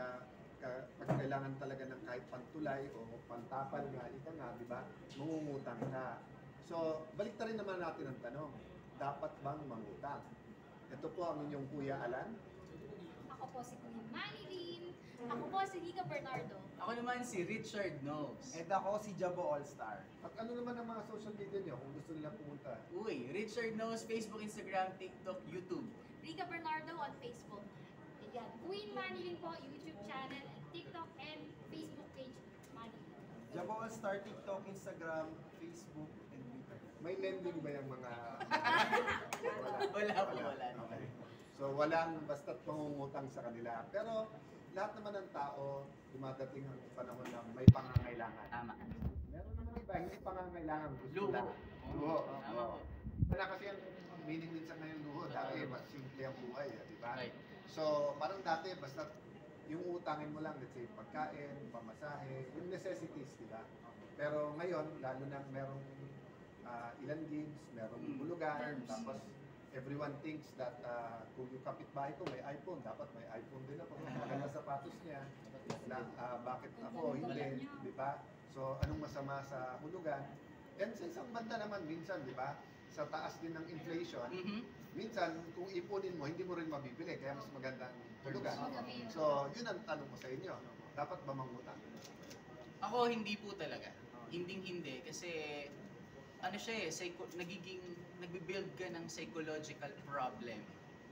kaya pag kailangan talaga ng kahit pantulay o pantapal nga, ika nga, di ba? Mangungutang ka. So, balik rin naman natin ang tanong, dapat bang mangutang? Ito po ang inyong Kuya Alan. Ako po si Kuya Manilyn. Ako po si Rica Bernardo. Ako naman si Richard Knows. And ako si Jabo All-Star. At ano naman ang mga social media niyo kung gusto nilang pumunta? Uy, Richard Knows, Facebook, Instagram, TikTok, YouTube. Rica Bernardo on Facebook. Ayan. Queen Manilyn po, YouTube channel, TikTok, and Facebook page, Manilyn. Jabo All-Star, TikTok, Instagram, Facebook, and Twitter. May lending ba yung mga... Wala po, wala. Okay. So walang basta't pangungutang sa kanila. Pero lahat naman ng tao, dumadating ang panahon na may pangangailangan. Tama. Meron naman iba, hindi pangangailangan. Gusto Luho. lang. Luho. Tama po. Wala kasi ang meaning minsan ngayon luho. Dati mas simple ang buhay, di ba? Right. So parang dati, basta yung utangin mo lang, let's say, pagkain, pamasahe, yung necessities, di ba? Pero ngayon, lalo na merong ilan games, merong bulugan, tapos everyone thinks that kung yung kapitbahay ko may iPhone, dapat may iPhone din ako. Maganda sapatos niya. Bakit ako hindi, di ba? So anong masama sa hulugan? And sa isang banda naman minsan, di ba? Sa taas din ng inflation, minsan kung ipunin mo, hindi mo rin mabibili. Kaya mas maganda ang hulugan. So yun ang tanong ko sa inyo. Dapat ba mangutang? Ako, hindi po talaga. Hindi. Kasi, ano siya nagbibuild ka ng psychological problem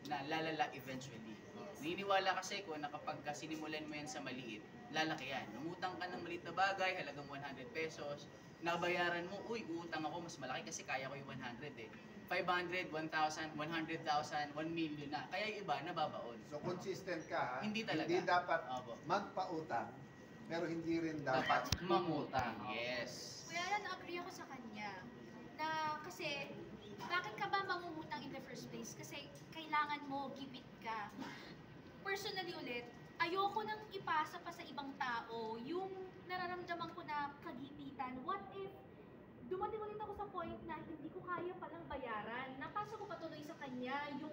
na lalala eventually. Naniniwala kasi ko na kapag sinimulan mo yan sa maliit, lalaki yan. Umutang ka ng maliit na bagay, halagang 100 pesos, nabayaran mo, uy, utang ako, mas malaki kasi kaya ko yung 100 eh. 500, 1,000, 100,000, 1 million na. Kaya yung iba, nababaon. So consistent ka ha? Hindi talaga. Hindi dapat Opo. magpautang, pero hindi rin dapat mangutang. Yes. Kuya Alan, agree ako sa kanya. Na kasi, bakit ka ba mangungutang in the first place? Kasi kailangan mo, gipit ka. Personally ulit, ayoko nang ipasa pa sa ibang tao yung nararamdaman ko na kagipitan. What if dumating ulit ako sa point na hindi ko kaya palang bayaran? Napasa ko patuloy sa kanya yung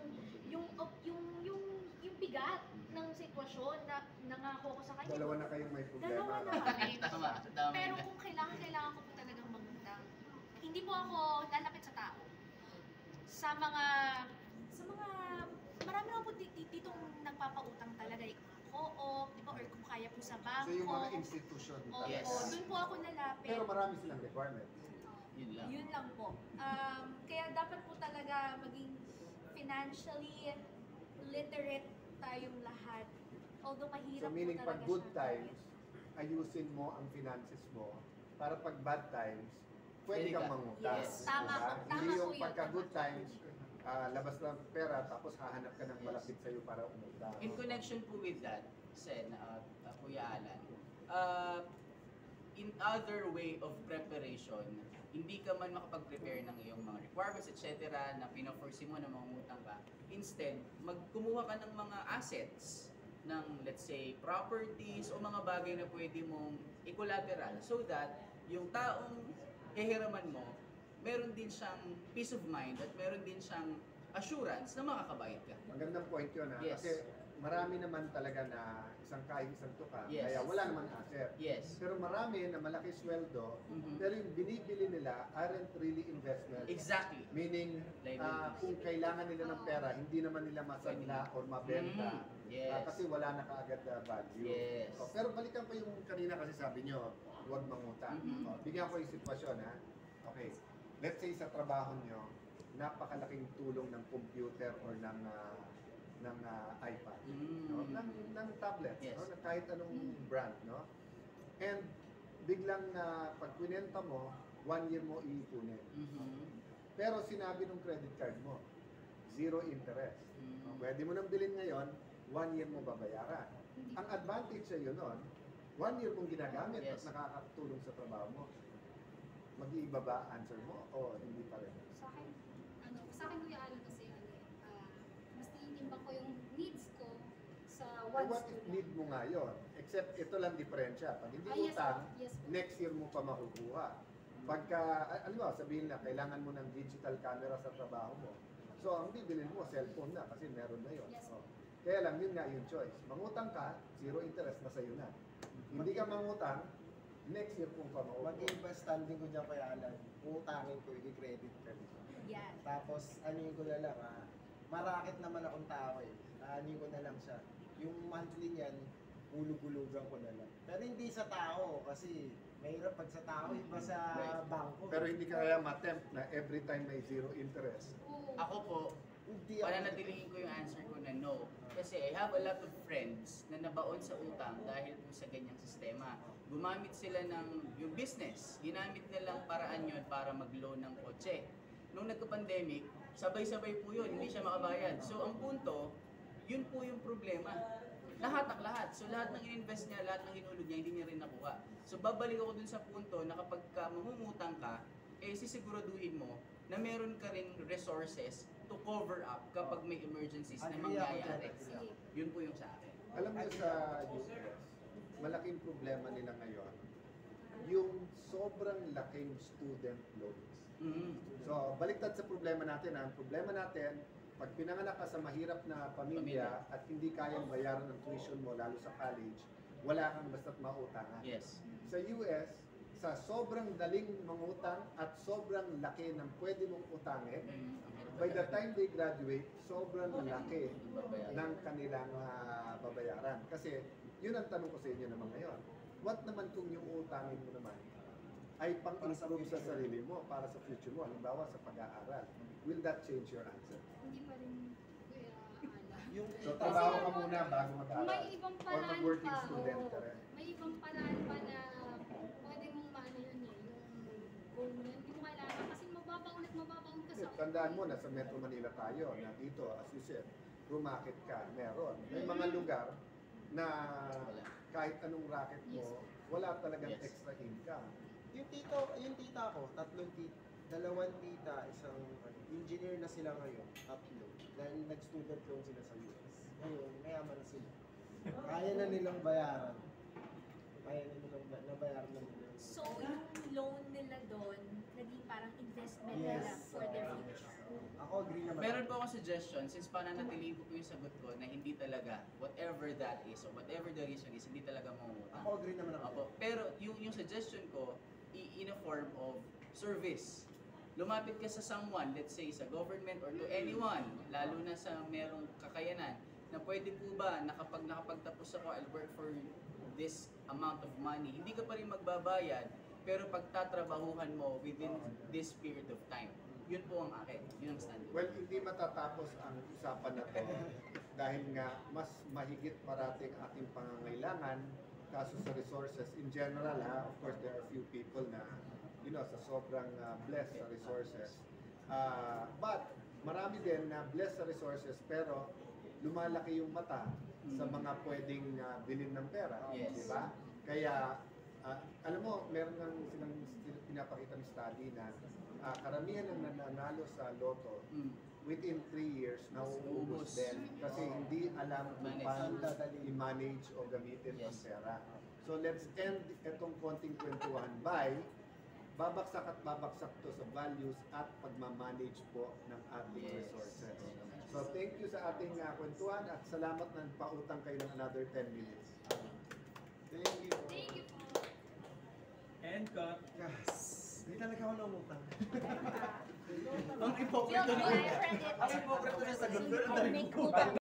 bigat ng sitwasyon na nangako ko sa kanya. Dalawa na kayong may problema. Dalawa na kami. Tama. Pero kung kailangan ko po talagang mangutang, hindi po ako lalapit sa tao. Sa mga, marami ako po ditong nagpapautang talaga. Co-op, di ba? Or kung kaya po sa bangko. So yung mga institution Oo, Yes. doon po ako lalapit. Pero marami silang requirements. Yun lang. Yun lang po. Kaya dapat po talaga maging financially literate tayong lahat. Although mahirap So meaning po pag talaga good siya. times, ayusin mo ang finances mo para pag bad times, pwede Pwede kang ka. mangutang. Yes. Tama Diba? po. Tama Hindi po yung yun. pagka good times, labas lang pera tapos hahanap ka ng malapit sa'yo para umutang. In connection po with that, Sen, Kuya Alan, in other way of preparation, hindi ka man makapag-prepare ng iyong mga requirements, etc. na pina-foresee mo na mangungutang ka. Instead, kumuha ka ng mga assets ng, let's say, properties o mga bagay na pwede mong i-collateral so that yung taong hihiraman mo, meron din siyang peace of mind at meron din siyang assurance na makakabayad ka. Magandang point yun ha. Yes. Kasi marami naman talaga na isang kain, isang tuka. Yes. Kaya wala naman asset. Yes. Pero marami na malaki sweldo, Mhm. pero yung binibili nila aren't really investment. Exactly. Meaning, Liabilities. kung kailangan nila ng pera, hindi naman nila masanla or mabenta. Yes. Kasi wala na kaagad na value. Yes. Pero balikan ko yung kanina kasi sabi nyo, huwag mangutang. Mhm. Bigyan ko yung sitwasyon ha. Okay. Let's say sa trabaho nyo, napakalaking tulong ng computer or ng iPad. No? Ng tablet, Yes. no? Na kahit anong brand, no? And biglang pag kwinenta mo, 1 year mo iipunin. Pero sinabi ng credit card mo, 0 interest. No? Pwede mo nang bilhin ngayon, 1 year mo babayaran. Ang advantage sa iyo nun, 1 year mong ginagamit Yes. at nakakatulong sa trabaho mo. Mag-iiba ba answer mo o hindi pa rin? Sa akin Kuya Alan kasi, mas tinitimbang ko yung needs ko sa Eh, wants what ko if lang. need mo nga yun? Except ito lang diferensya. Pag hindi Yes utang, po, yes po. next year mo pa makukuha. Pagka, alam mo, sabihin na, kailangan mo ng digital camera sa trabaho mo. So, ang bibilin mo, cellphone na kasi meron na yun. Yes. Oh. Kaya lang, yun nga yung choice. Mangutang ka, zero interest, nasa iyo na. Hindi ka mangutang, next year kung pa maupo. Mag-iba standing ko dyan kay Alan. Utangin ko, i-credit card. Yan. Tapos, anuin ko na lang marakit naman akong tao eh. Anuin ko na lang siya. Yung monthly niyan, hulug-hulugan ko na lang. Pero hindi sa tao kasi mahirap pag sa tao, iba sa bangko. Pero hindi ka kaya ma-tempt na every time may zero interest. Oo. Ako po, Hindi ako. pananatilihin ko yung answer ko na no. Kasi I have a lot of friends na nabaon sa utang dahil po sa ganyang sistema. Gumamit sila ng yung business. Ginamit nilang paraan yun para mag-loan ng kotse. Nung nagka-pandemic, sabay-sabay po yun, hindi siya makabayad. So ang punto, yun po yung problema. Lahat ang lahat. So lahat ng in-invest niya, lahat ng hinulog niya, hindi niya rin nakuha. So babalik ako dun sa punto na kapag ka mangungutang ka, sisiguraduhin mo na meron ka rin resources to cover up kapag may emergencies na Agree ako dyan, mangyayari. agree ako. Yun po yung sa akin. Alam niyo sa US, malaking problema nila ngayon, yung sobrang laking student loans. Mm. So, baliktad sa problema natin. Ang problema natin, pag pinanganak ka sa mahirap na pamilya at hindi kayang bayaran ng tuition mo, lalo sa college, wala kang basta't mautangan. Yes. Sa US, sa sobrang daling mangutang at sobrang laki ng pwede mong utangin, by the time they graduate, sobrang laki ng kanilang babayaran. Kasi yun ang tanong ko sa inyo naman ngayon. What naman kung yung utangin mo naman ay pang-improve sa sarili mo, para sa future mo, halimbawa sa pag-aaral? Will that change your answer? Hindi pa rin kuya alam. Yung So, kita trabaho ka muna bago mag-aaral. May ibang Or paraan mag-working pa. student Oo. ka rin. May ibang paraan pa na pwede mong maano yun eh. Yung goal mo yun. Hindi mo kailangan kasi mababaon ka sa Tandaan mo, nasa Metro Manila tayo, na dito, as you said, rumakit ka, meron. May mga lugar na kahit anong racket mo, wala talagang Yes. extra income. yung tita ko, dalawang tita, isang engineer na sila ngayon, tatlo. Dahil nag-student loan sila sa US. Ngayon, mayaman na sila. Kaya na nilang bayaran. Kaya na nilang nabayaran na nila. So, yung loan nila doon, naging parang investment Yes. nila for their future. Ako agree naman. Meron po akong suggestion, since pananatili ko po yung sagot ko na hindi talaga, whatever that is, or whatever the reason is, hindi talaga mangungutang. Ako agree naman ako. Opo. Pero yung suggestion ko, in a form of service. Lumapit ka sa someone, let's say sa government or to anyone, lalo na sa merong kakayanan, na pwede po ba na kapag nakapagtapos ako, I'll work for this amount of money. Hindi ka pa rin magbabayad, pero pagtatrabahuhan mo within this period of time. Yun po ang akin. Yun ang standard. Well, hindi matatapos ang usapan na to dahil nga mas mahigit parating ating pangangailangan kaso sa resources. In general, of course, there are few people na, sa sobrang blessed sa resources. But, marami din na blessed sa resources pero lumalaki yung mata sa mga pwedeng bilhin ng pera. Yes. Di ba? Kaya, alam mo, meron ng silang pinapakita ng study na karamihan ng nananalo sa loto Mm. within 3 years, nauubos Ubos. din kasi hindi alam kung Manage. paano i-manage o gamitin ang Yes. pera. So let's end itong konting kwentuhan by babaksak at babaksak to sa values at pagmamanage po ng ating Yes. resources. So thank you sa ating kwentuhan at salamat na pautang kayo ng another 10 minutes. Thank you. Thank you po. And cut. Yes. Hindi talaga ako namutang. Ang Feel hypocrite me, na I read it. Ang hypocrite na sagot. Make utang.